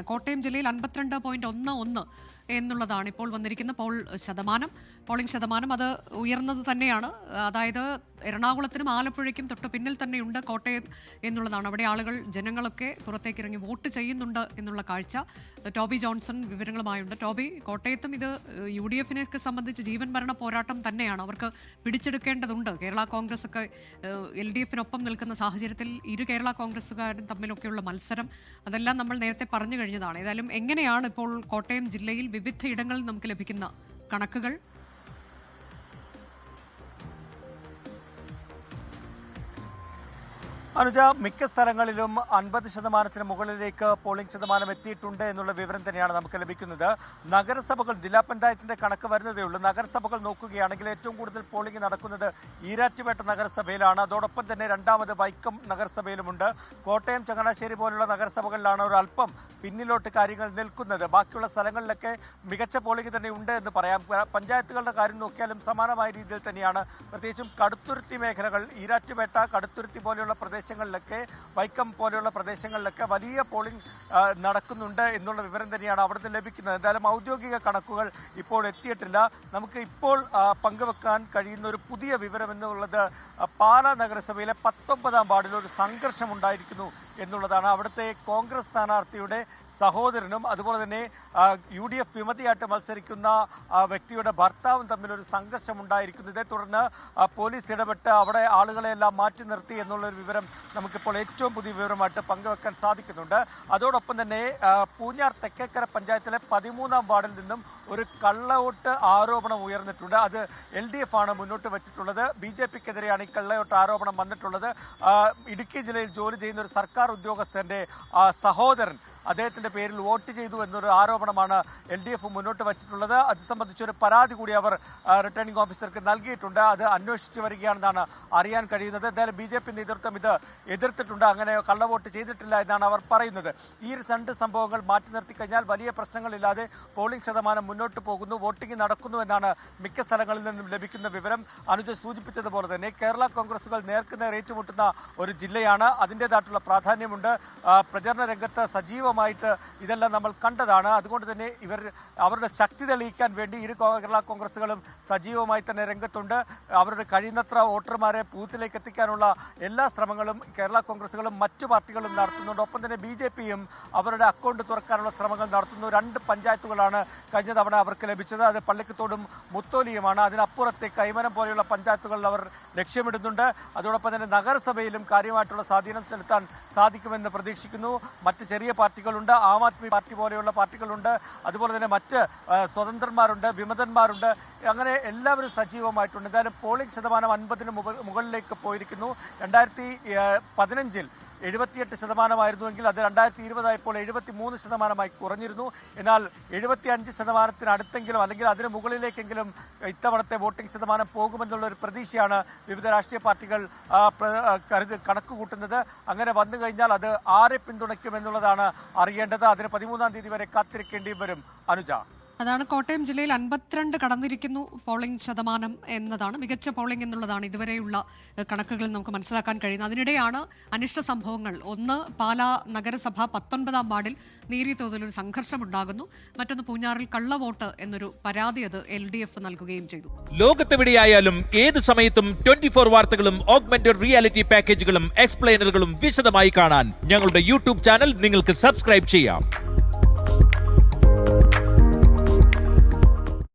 വരികയാണ്. കോട്ടയം ജില്ലയിൽ 52.11 എന്നുള്ളതാണ് ഇപ്പോൾ വന്നിരിക്കുന്ന പോളിംഗ് ശതമാനം. അത് ഉയർന്നത് തന്നെയാണ്. അതായത് എറണാകുളത്തിനും ആലപ്പുഴയ്ക്കും തൊട്ട് പിന്നിൽ തന്നെയുണ്ട് കോട്ടയം എന്നുള്ളതാണ്. അവിടെ ജനങ്ങളൊക്കെ പുറത്തേക്ക് ഇറങ്ങി വോട്ട് ചെയ്യുന്നുണ്ട് എന്നുള്ള കാഴ്ച. Toby Johnson വിവരങ്ങളുമായുണ്ട്. ടോബി, കോട്ടയത്തും ഇത് UDF-നെ സംബന്ധിച്ച് ജീവൻ മരണ പോരാട്ടം തന്നെയാണ്. അവർക്ക് പിടിച്ചെടുക്കേണ്ടതുണ്ട്. കേരള കോൺഗ്രസ് ഒക്കെ LDF-നൊപ്പം നിൽക്കുന്ന സാഹചര്യത്തിൽ ഇരു കേരള കോൺഗ്രസ്സുകാരും തമ്മിലൊക്കെയുള്ള മത്സരം, അതെല്ലാം നമ്മൾ നേരത്തെ പറഞ്ഞു കഴിഞ്ഞതാണ്. ഏതായാലും എങ്ങനെയാണ് ഇപ്പോൾ കോട്ടയം ജില്ലയിൽ വിവിധ ഇടങ്ങളിൽ നമുക്ക് ലഭിക്കുന്ന കണക്കുകൾ? അനുജ, മിക്ക സ്ഥലങ്ങളിലും 50% മുകളിലേക്ക് പോളിംഗ് ശതമാനം എത്തിയിട്ടുണ്ട് എന്നുള്ള വിവരം തന്നെയാണ് നമുക്ക് ലഭിക്കുന്നത്. നഗരസഭകൾ, ജില്ലാ പഞ്ചായത്തിന്റെ കണക്ക് വരുന്നതേ ഉള്ളൂ. നഗരസഭകൾ നോക്കുകയാണെങ്കിൽ ഏറ്റവും കൂടുതൽ പോളിംഗ് നടക്കുന്നത് ഈരാറ്റുപേട്ട നഗരസഭയിലാണ്. അതോടൊപ്പം തന്നെ രണ്ടാമത് വൈക്കം നഗരസഭയിലുമുണ്ട്. കോട്ടയം, ചങ്ങനാശ്ശേരി പോലുള്ള നഗരസഭകളിലാണ് ഒരു അല്പം പിന്നിലോട്ട് കാര്യങ്ങൾ നിൽക്കുന്നത്. ബാക്കിയുള്ള സ്ഥലങ്ങളിലൊക്കെ മികച്ച പോളിംഗ് തന്നെ ഉണ്ട് എന്ന് പറയാം. പഞ്ചായത്തുകളുടെ കാര്യം നോക്കിയാലും സമാനമായ രീതിയിൽ തന്നെയാണ്. പ്രത്യേകിച്ചും കടുത്തുരുത്തി മേഖലകൾ, ഈരാറ്റുപേട്ട, കടുത്തുരുത്തി പോലെയുള്ള പ്രദേശങ്ങളിലൊക്കെ, വൈക്കം പോലെയുള്ള പ്രദേശങ്ങളിലൊക്കെ വലിയ പോളിംഗ് നടക്കുന്നുണ്ട് എന്നുള്ള വിവരം തന്നെയാണ് അവിടുന്ന് ലഭിക്കുന്നത്. എന്തായാലും ഔദ്യോഗിക കണക്കുകൾ ഇപ്പോൾ എത്തിയിട്ടില്ല. നമുക്ക് ഇപ്പോൾ പങ്കുവെക്കാൻ കഴിയുന്ന ഒരു പുതിയ വിവരം എന്നുള്ളത് പാലാ നഗരസഭയിലെ 19-ാം വാർഡിൽ ഒരു സംഘർഷം ഉണ്ടായിരിക്കുന്നു എന്നുള്ളതാണ്. അവിടുത്തെ കോൺഗ്രസ് സ്ഥാനാർത്ഥിയുടെ സഹോദരനും അതുപോലെ തന്നെ UDF വിമതിയായിട്ട് മത്സരിക്കുന്ന വ്യക്തിയുടെ ഭർത്താവും തമ്മിലൊരു സംഘർഷം ഉണ്ടായിരിക്കുന്നു. ഇതേ തുടർന്ന് പോലീസ് ഇടപെട്ട് അവിടെ ആളുകളെല്ലാം മാറ്റി നിർത്തി എന്നുള്ളൊരു വിവരം നമുക്കിപ്പോൾ ഏറ്റവും പുതിയ വിവരമായിട്ട് പങ്കുവെക്കാൻ സാധിക്കുന്നുണ്ട്. അതോടൊപ്പം തന്നെ പൂഞ്ഞാർ തെക്കേക്കര പഞ്ചായത്തിലെ 13-ാം വാർഡിൽ നിന്നും ഒരു കള്ളവോട്ട് ആരോപണം ഉയർന്നിട്ടുണ്ട്. അത് LDF ആണ് മുന്നോട്ട് വെച്ചിട്ടുള്ളത്. BJP-ക്കെതിരെയാണ് ഈ കള്ളവോട്ട് ആരോപണം വന്നിട്ടുള്ളത്. ഇടുക്കി ജില്ലയിൽ ജോലി ചെയ്യുന്ന ഒരു സർക്കാർ ഉദ്യോഗസ്ഥന്റെ സഹോദരൻ അദ്ദേഹത്തിന്റെ പേരിൽ വോട്ട് ചെയ്തു എന്നൊരു ആരോപണമാണ് LDF മുന്നോട്ട് വച്ചിട്ടുള്ളത്. അത് സംബന്ധിച്ചൊരു പരാതി കൂടി അവർ റിട്ടേണിംഗ് ഓഫീസർക്ക് നൽകിയിട്ടുണ്ട്. അത് അന്വേഷിച്ചു വരികയാണെന്നാണ് അറിയാൻ കഴിയുന്നത്. എന്തായാലും BJP നേതൃത്വം ഇത് എതിർത്തിട്ടുണ്ട്. അങ്ങനെ കള്ളവോട്ട് ചെയ്തിട്ടില്ല എന്നാണ് അവർ പറയുന്നത്. ഈ രണ്ട് സംഭവങ്ങൾ മാറ്റി നിർത്തി കഴിഞ്ഞാൽ വലിയ പ്രശ്നങ്ങളില്ലാതെ പോളിംഗ് ശതമാനം മുന്നോട്ട് പോകുന്നു, വോട്ടിംഗ് നടക്കുന്നു എന്നാണ് മിക്ക സ്ഥലങ്ങളിൽ നിന്നും ലഭിക്കുന്ന വിവരം. അനുജ സൂചിപ്പിച്ചതുപോലെ തന്നെ കേരള കോൺഗ്രസുകൾ നേർക്കുനേർ ഏറ്റുമുട്ടുന്ന ഒരു ജില്ലയാണ്. അതിൻ്റെതായിട്ടുള്ള പ്രാധാന്യമുണ്ട്. പ്രചരണ രംഗത്ത് സജീവമായിട്ട് ഇതെല്ലാം നമ്മൾ കണ്ടതാണ്. അതുകൊണ്ട് തന്നെ അവരുടെ ശക്തി തെളിയിക്കാൻ വേണ്ടി ഇരു കേരള കോൺഗ്രസുകളും സജീവമായി തന്നെ രംഗത്തുണ്ട്. അവരുടെ കഴിയുന്നത്ര വോട്ടർമാരെ ബൂത്തിലേക്ക് എത്തിക്കാനുള്ള എല്ലാ ശ്രമങ്ങളും കേരള കോൺഗ്രസുകളും മറ്റു പാർട്ടികളും നടത്തുന്നുണ്ട്. ഒപ്പം തന്നെ BJP-യും അവരുടെ അക്കൗണ്ട് തുറക്കാനുള്ള ശ്രമങ്ങൾ നടത്തുന്നു. 2 പഞ്ചായത്തുകളാണ് കഴിഞ്ഞ തവണ അവർക്ക് ലഭിച്ചത്. അത് പള്ളിക്കത്തോടും മുത്തോലിയുമാണ്. അതിനപ്പുറത്തെ കൈമനം പോലെയുള്ള പഞ്ചായത്തുകളിൽ അവർ ലക്ഷ്യമിടുന്നുണ്ട്. അതോടൊപ്പം തന്നെ നഗരസഭയിലും കാര്യമായിട്ടുള്ള സ്വാധീനം ചെലുത്താൻ സാധിക്കുമെന്ന് പ്രതീക്ഷിക്കുന്നു. മറ്റ് ചെറിയ പാർട്ടികളുണ്ട്, ആം ആദ്മി പാർട്ടി പോലെയുള്ള പാർട്ടികളുണ്ട്, അതുപോലെ തന്നെ മറ്റ് സ്വതന്ത്രന്മാരുണ്ട്, വിമതന്മാരുണ്ട്. അങ്ങനെ എല്ലാവരും സജീവമായിട്ടുണ്ട്. എന്തായാലും പോളിംഗ് ശതമാനം 50-ന് മുകളിലേക്ക് പോയിരിക്കുന്നു. 2015-ൽ 78% അത് 2020 ആയപ്പോൾ 73% കുറഞ്ഞിരുന്നു. എന്നാൽ 75% അല്ലെങ്കിൽ അതിന് മുകളിലേക്കെങ്കിലും ഇത്തവണത്തെ വോട്ടിംഗ് ശതമാനം പോകുമെന്നുള്ള ഒരു പ്രതീക്ഷയാണ് വിവിധ രാഷ്ട്രീയ പാർട്ടികൾ കണക്ക് കൂട്ടുന്നത്. അങ്ങനെ വന്നു കഴിഞ്ഞാൽ അത് ആരെ പിന്തുണയ്ക്കുമെന്നുള്ളതാണ് അറിയേണ്ടത്. അതിന് 13-ാം തീയതി വരെ കാത്തിരിക്കേണ്ടി വരും. അനുജ, അതാണ് കോട്ടയം ജില്ലയിൽ 52 കടന്നിരിക്കുന്നു പോളിംഗ് ശതമാനം എന്നതാണ്. മികച്ച പോളിംഗ് എന്നുള്ളതാണ് ഇതുവരെയുള്ള കണക്കുകളിൽ നമുക്ക് മനസ്സിലാക്കാൻ കഴിയുന്നത്. അതിനിടെയാണ് അനിഷ്ട സംഭവങ്ങൾ. ഒന്ന്, പാലാ നഗരസഭ 19-ാം വാർഡിൽ നേരിയ തോതിലൊരു സംഘർഷമുണ്ടാകുന്നു. മറ്റൊന്ന്, പൂഞ്ഞാറിൽ കള്ളവോട്ട് എന്നൊരു പരാതി അത് LDF നൽകുകയും ചെയ്തു. ലോകത്തെവിടെയായാലും ഏത് സമയത്തും 24 വാർത്തകളും ഓഗ്മെന്റഡ് റിയാലിറ്റി പാക്കേജുകളും എക്സ്പ്ലെയിനറുകളും വിശദമായി കാണാൻ ഞങ്ങളുടെ YouTube ചാനൽ നിങ്ങൾക്ക് സബ്സ്ക്രൈബ് ചെയ്യാം.